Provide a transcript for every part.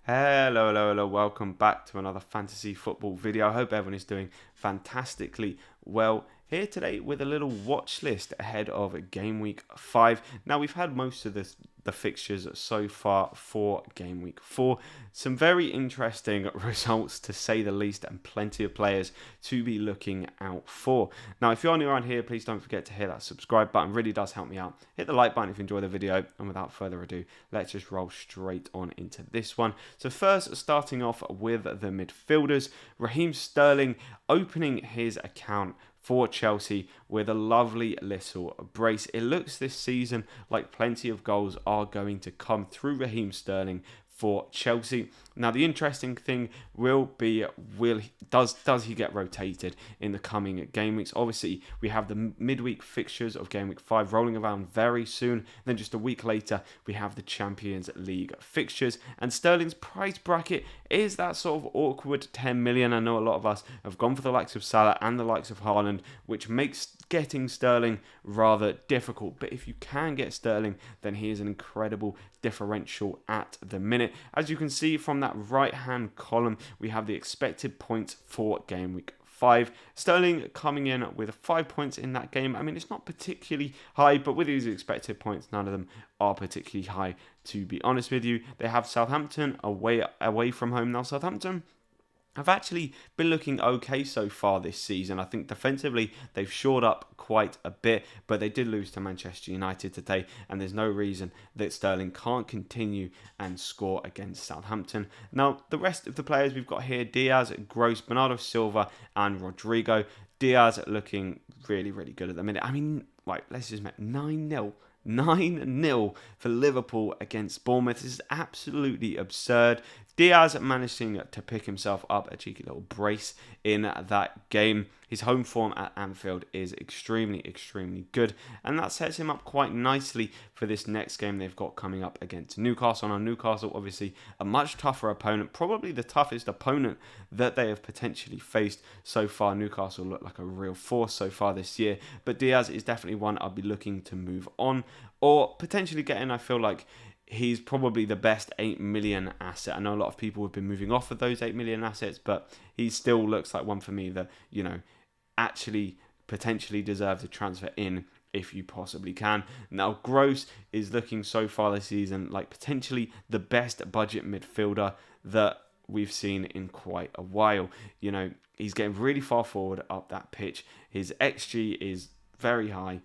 Hello, welcome back to another fantasy football video. I hope everyone is doing fantastically well. Here today with a little watch list ahead of game week 5. Now we've had most of the fixtures so far for game week 4. Some very interesting results to say the least, and plenty of players to be looking out for. Now if you're new around here, please don't forget to hit that subscribe button. It really does help me out. Hit the like button if you enjoy the video, and without further ado, let's just roll straight on into this one. So first, starting off with the midfielders, Raheem Sterling opening his account for Chelsea with a lovely little brace. It looks this season like plenty of goals are going to come through Raheem Sterling for Chelsea. Now the interesting thing will be, does he get rotated in the coming game weeks? Obviously we have the midweek fixtures of game week 5 rolling around very soon. Then just a week later we have the Champions League fixtures, and Sterling's price bracket is that sort of awkward 10 million. I know a lot of us have gone for the likes of Salah and the likes of Haaland, which makes getting Sterling rather difficult. But if you can get Sterling, then he is an incredible differential at the minute. As you can see from that right hand column, we have the expected points for game week 5. Sterling coming in with 5 points in that game. I mean, it's not particularly high, but with these expected points, none of them are particularly high, to be honest with you. They have Southampton away from home. Now Southampton have actually been looking okay so far this season. I think defensively they've shored up quite a bit, but they did lose to Manchester United today, and there's no reason that Sterling can't continue and score against Southampton. Now, the rest of the players we've got here: Diaz, Gross, Bernardo Silva, and Rodrigo. Diaz looking really, really good at the minute. I mean, right, let's just make 9-0. 9-0 for Liverpool against Bournemouth. This is absolutely absurd. Diaz managing to pick himself up a cheeky little brace in that game. His home form at Anfield is extremely good, and that sets him up quite nicely for this next game they've got coming up against Newcastle. Now Newcastle, obviously a much tougher opponent, probably the toughest opponent that they have potentially faced so far. Newcastle look like a real force so far this year, but Diaz is definitely one I'll be looking to move on, or potentially getting. I feel like he's probably the best 8 million asset. I know a lot of people have been moving off of those 8 million assets, but he still looks like one for me that, actually potentially deserves a transfer in if you possibly can. Now, Gross is looking so far this season like potentially the best budget midfielder that we've seen in quite a while. He's getting really far forward up that pitch. His XG is very high.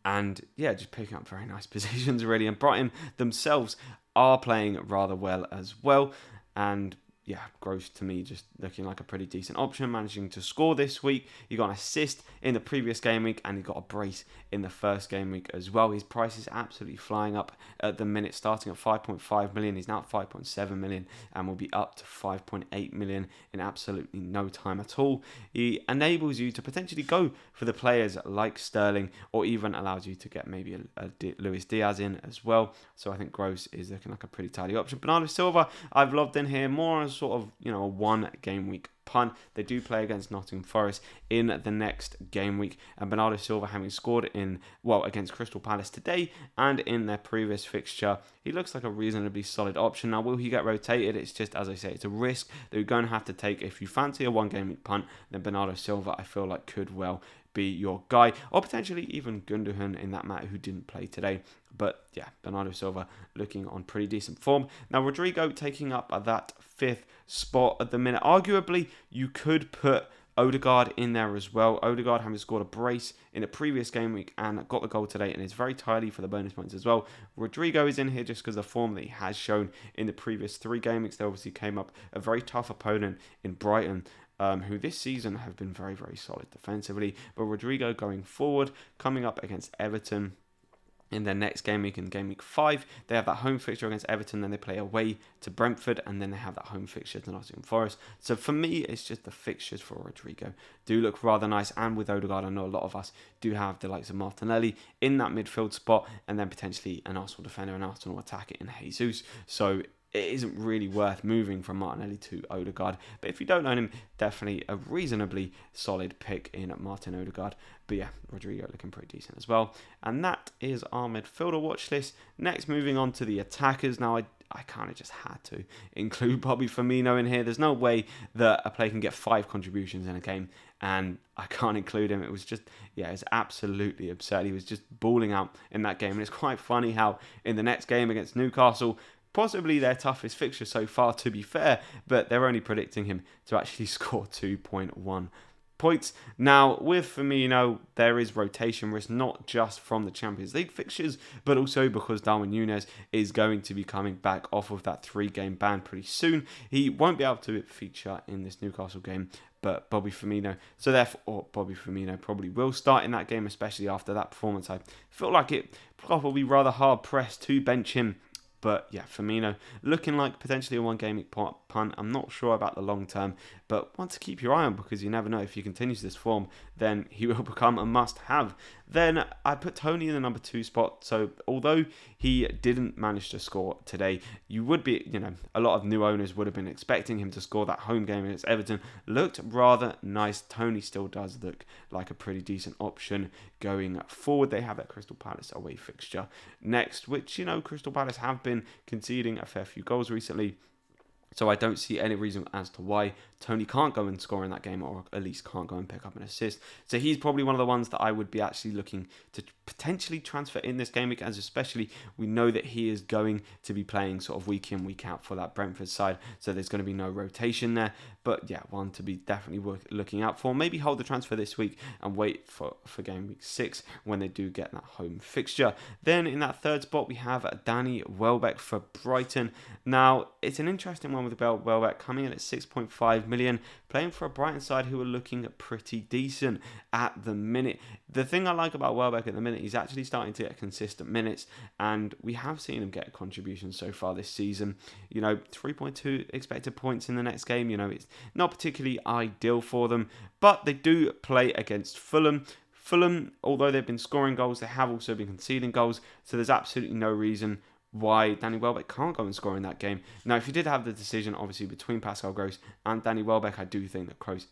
And yeah, just picking up very nice positions really. And Brighton themselves are playing rather well as well. And yeah, Gross to me just looking like a pretty decent option, managing to score this week. He got an assist in the previous game week, and he got a brace in the first game week as well. His price is absolutely flying up at the minute, starting at 5.5 million. He's now at 5.7 million and will be up to 5.8 million in absolutely no time at all. He enables you to potentially go for the players like Sterling, or even allows you to get maybe a Luis Diaz in as well. So I think Gross is looking like a pretty tidy option. Bernardo Silva, I've lobbed in here more as sort of, a one game week punt. They do play against Nottingham Forest in the next game week, and Bernardo Silva, having scored against Crystal Palace today and in their previous fixture, he looks like a reasonably solid option. Now, will he get rotated? It's just, as I say, it's a risk that you're going to have to take. If you fancy a one game week punt, then Bernardo Silva I feel like could well be your guy, or potentially even Gundogan in that matter, who didn't play today. But yeah, Bernardo Silva looking on pretty decent form. Now Rodrigo taking up that 5th spot at the minute. Arguably, you could put Odegaard in there as well. Odegaard having scored a brace in the previous game week and got the goal today, and is very tidy for the bonus points as well. Rodrigo is in here just because of the form that he has shown in the previous 3 game weeks. They obviously came up a very tough opponent in Brighton, who this season have been very, very solid defensively. But Rodrigo going forward, coming up against Everton in their next game week, in game week 5, they have that home fixture against Everton, then they play away to Brentford, and then they have that home fixture to Nottingham Forest. So for me, it's just the fixtures for Rodrigo do look rather nice, and with Odegaard, I know a lot of us do have the likes of Martinelli in that midfield spot, and then potentially an Arsenal defender, an Arsenal attacker in Jesus. So it isn't really worth moving from Martinelli to Odegaard. But if you don't own him, definitely a reasonably solid pick in Martin Odegaard. But yeah, Rodrigo looking pretty decent as well. And that is our midfielder watch list. Next, moving on to the attackers. Now, I kind of just had to include Bobby Firmino in here. There's no way that a player can get 5 contributions in a game and I can't include him. It was just, yeah, it's absolutely absurd. He was just balling out in that game. And it's quite funny how in the next game against Newcastle, possibly their toughest fixture so far, to be fair, but they're only predicting him to actually score 2.1 points. Now, with Firmino, there is rotation risk, not just from the Champions League fixtures, but also because Darwin Núñez is going to be coming back off of that 3-game ban pretty soon. He won't be able to feature in this Newcastle game, but Bobby Firmino probably will start in that game, especially after that performance. I feel like it probably rather hard pressed to bench him. But yeah, Firmino looking like potentially a 1-game punt. I'm not sure about the long term, but one to keep your eye on because you never know. If he continues this form, then he will become a must-have. Then I put Tony in the number 2 spot. So although he didn't manage to score today, you would be, a lot of new owners would have been expecting him to score. That home game against Everton looked rather nice. Tony still does look like a pretty decent option going forward. They have that Crystal Palace away fixture next, which, Crystal Palace have been conceding a fair few goals recently. So I don't see any reason as to why Tony can't go and score in that game, or at least can't go and pick up an assist. So he's probably one of the ones that I would be actually looking to potentially transfer in this game week, as especially we know that he is going to be playing sort of week in, week out for that Brentford side. So there's going to be no rotation there. But yeah, one to be definitely looking out for. Maybe hold the transfer this week and wait for game week 6 when they do get that home fixture. Then in that third spot, we have Danny Welbeck for Brighton. Now, it's an interesting one with Welbeck coming in at 6.5 million, playing for a Brighton side who are looking pretty decent at the minute. The thing I like about Welbeck at the minute, he's actually starting to get consistent minutes, and we have seen him get contributions so far this season. 3.2 expected points in the next game. It's not particularly ideal for them, but they do play against Fulham. Fulham, although they've been scoring goals, they have also been conceding goals, so there's absolutely no reason why Danny Welbeck can't go and score in that game. Now, if you did have the decision, obviously, between Pascal Gross and Danny Welbeck, I do think that Gross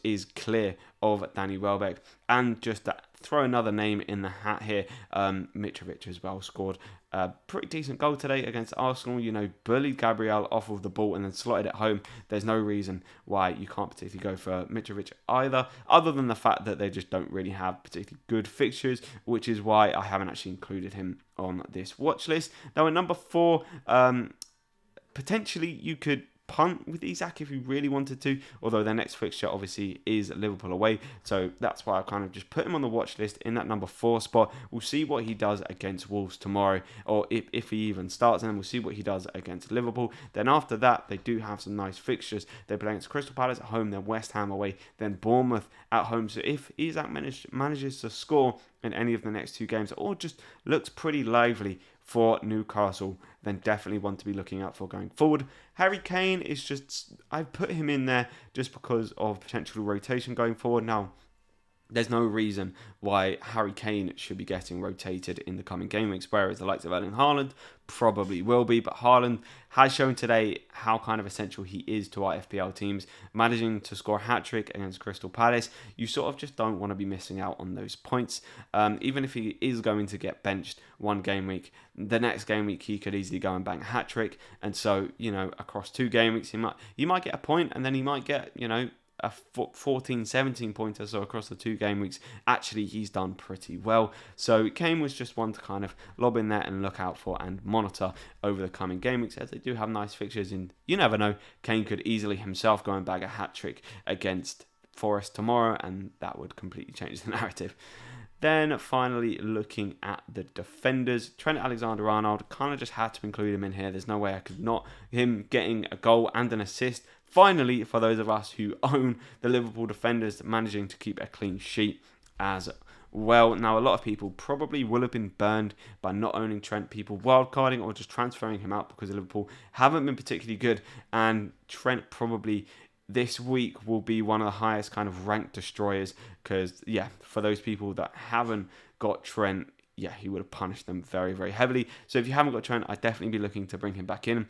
is clear of Danny Welbeck. And just to throw another name in the hat here, Mitrovic as well scored a pretty decent goal today against Arsenal. Bullied Gabriel off of the ball and then slotted it home. There's no reason why you can't particularly go for Mitrovic either, other than the fact that they just don't really have particularly good fixtures, which is why I haven't actually included him on this watch list. Now, at number 4, potentially you could punt with Isak if you really wanted to, although their next fixture obviously is Liverpool away, so that's why I kind of just put him on the watch list in that number 4 spot. We'll see what he does against Wolves tomorrow, or if he even starts, and then we'll see what he does against Liverpool. Then after that, they do have some nice fixtures. They play against Crystal Palace at home, then West Ham away, then Bournemouth at home. So if Isak manages to score in any of the next 2 games, or just looks pretty lively for Newcastle, then definitely one to be looking out for going forward. Harry Kane is just, I've put him in there just because of potential rotation going forward. Now, there's no reason why Harry Kane should be getting rotated in the coming game weeks, whereas the likes of Erling Haaland probably will be. But Haaland has shown today how kind of essential he is to our FPL teams, managing to score a hat-trick against Crystal Palace. You sort of just don't want to be missing out on those points. Even if he is going to get benched one game week, the next game week he could easily go and bang a hat-trick. And so, across 2 game weeks, he might get a point, and then he might get, a 14, 17 pointer. So across the 2 game weeks, actually he's done pretty well. So Kane was just one to kind of lob in there and look out for and monitor over the coming game weeks, as they do have nice fixtures. And you never know, Kane could easily himself go and bag a hat-trick against Forest tomorrow, and that would completely change the narrative. Then finally, looking at the defenders, Trent Alexander-Arnold, kind of just had to include him in here. There's no way I could not. Him getting a goal and an assist. Finally, for those of us who own the Liverpool defenders, managing to keep a clean sheet as well. Now, a lot of people probably will have been burned by not owning Trent, people wildcarding or just transferring him out because Liverpool haven't been particularly good, and Trent probably this week will be one of the highest kind of ranked destroyers, because, yeah, for those people that haven't got Trent, yeah, he would have punished them very, very heavily. So if you haven't got Trent, I'd definitely be looking to bring him back in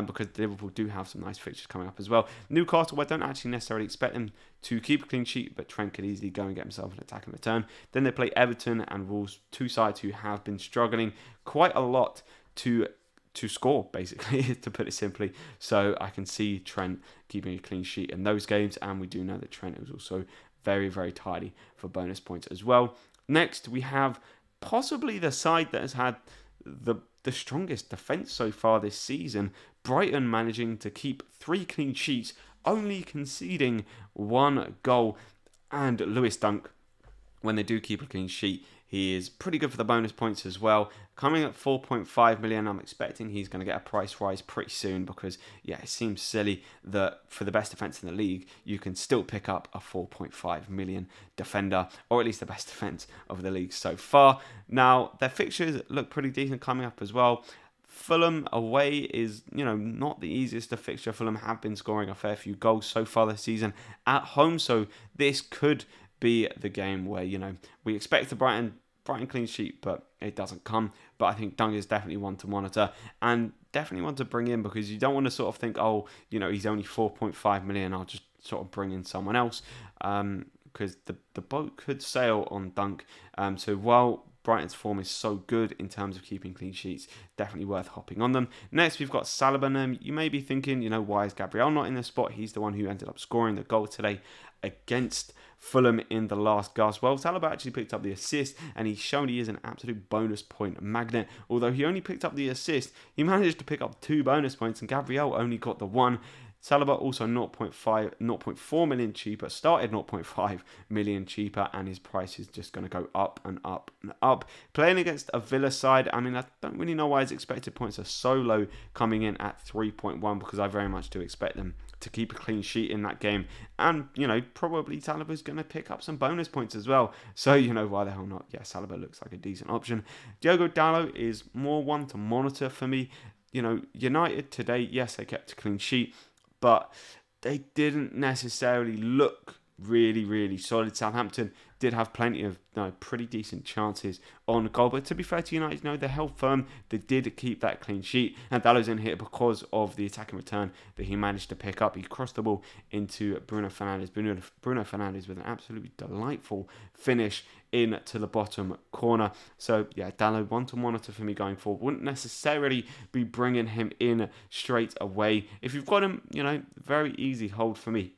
because Liverpool do have some nice fixtures coming up as well. Newcastle, I don't actually necessarily expect them to keep a clean sheet, but Trent could easily go and get himself an attack and return. Then they play Everton and Wolves, two sides who have been struggling quite a lot to score, basically, to put it simply. So I can see Trent keeping a clean sheet in those games, and we do know that Trent is also very, very tidy for bonus points as well. Next, we have possibly the side that has had the strongest defence so far this season. Brighton managing to keep 3 clean sheets, only conceding 1 goal. And Lewis Dunk, when they do keep a clean sheet, he is pretty good for the bonus points as well. Coming at 4.5 million, I'm expecting he's going to get a price rise pretty soon because, yeah, it seems silly that for the best defence in the league, you can still pick up a 4.5 million defender, or at least the best defence of the league so far. Now, their fixtures look pretty decent coming up as well. Fulham away is, not the easiest of fixture. Fulham have been scoring a fair few goals so far this season at home, so this could be the game where, we expect a Brighton clean sheet, but it doesn't come. But I think Dung is definitely one to monitor and definitely one to bring in because you don't want to sort of think, he's only 4.5 million, I'll just sort of bring in someone else because the boat could sail on Dunk. So while Brighton's form is so good in terms of keeping clean sheets, definitely worth hopping on them. Next, we've got Salah. You may be thinking, why is Gabriel not in this spot? He's the one who ended up scoring the goal today against Fulham in the last gasp. Well, Salah actually picked up the assist and he's shown he is an absolute bonus point magnet. Although he only picked up the assist, he managed to pick up 2 bonus points and Gabriel only got the 1. Salah also 0.4 million cheaper, started 0.5 million cheaper, and his price is just going to go up and up and up. Playing against a Villa side, I don't really know why his expected points are so low, coming in at 3.1, because I very much do expect them to keep a clean sheet in that game. And, probably Saliba's going to pick up some bonus points as well. So, why the hell not? Yeah, Saliba looks like a decent option. Diogo Dalot is more one to monitor for me. United today, yes, they kept a clean sheet, but they didn't necessarily look really, really solid. Southampton did have plenty of pretty decent chances on goal, but to be fair to United, they held firm. They did keep that clean sheet, and Dallow's in here because of the attack and return that he managed to pick up. He crossed the ball into Bruno Fernandes. Bruno Fernandes with an absolutely delightful finish into the bottom corner. So yeah, Dallow one to monitor for me going forward. Wouldn't necessarily be bringing him in straight away. If you've got him, very easy hold for me.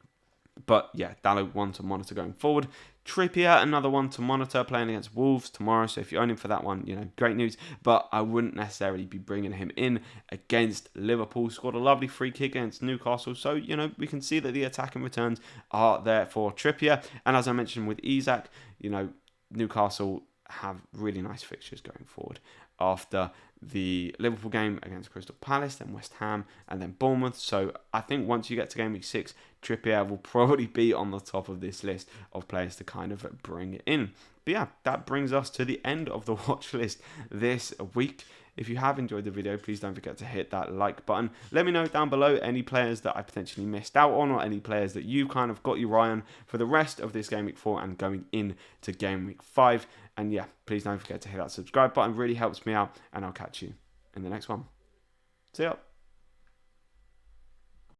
But yeah, Dalot one to monitor going forward. Trippier, another one to monitor, playing against Wolves tomorrow. So if you own him for that one, great news. But I wouldn't necessarily be bringing him in against Liverpool. Scored a lovely free kick against Newcastle. So, we can see that the attack and returns are there for Trippier. And as I mentioned with Isak, Newcastle have really nice fixtures going forward after the Liverpool game against Crystal Palace, then West Ham, and then Bournemouth. So I think once you get to game week 6, Trippier will probably be on the top of this list of players to kind of bring in. But yeah, that brings us to the end of the watch list this week. If you have enjoyed the video, please don't forget to hit that like button. Let me know down below any players that I potentially missed out on, or any players that you kind of got your eye on for the rest of this Game Week 4 and going into Game Week 5. And yeah, please don't forget to hit that subscribe button. It really helps me out, and I'll catch you in the next one. See ya.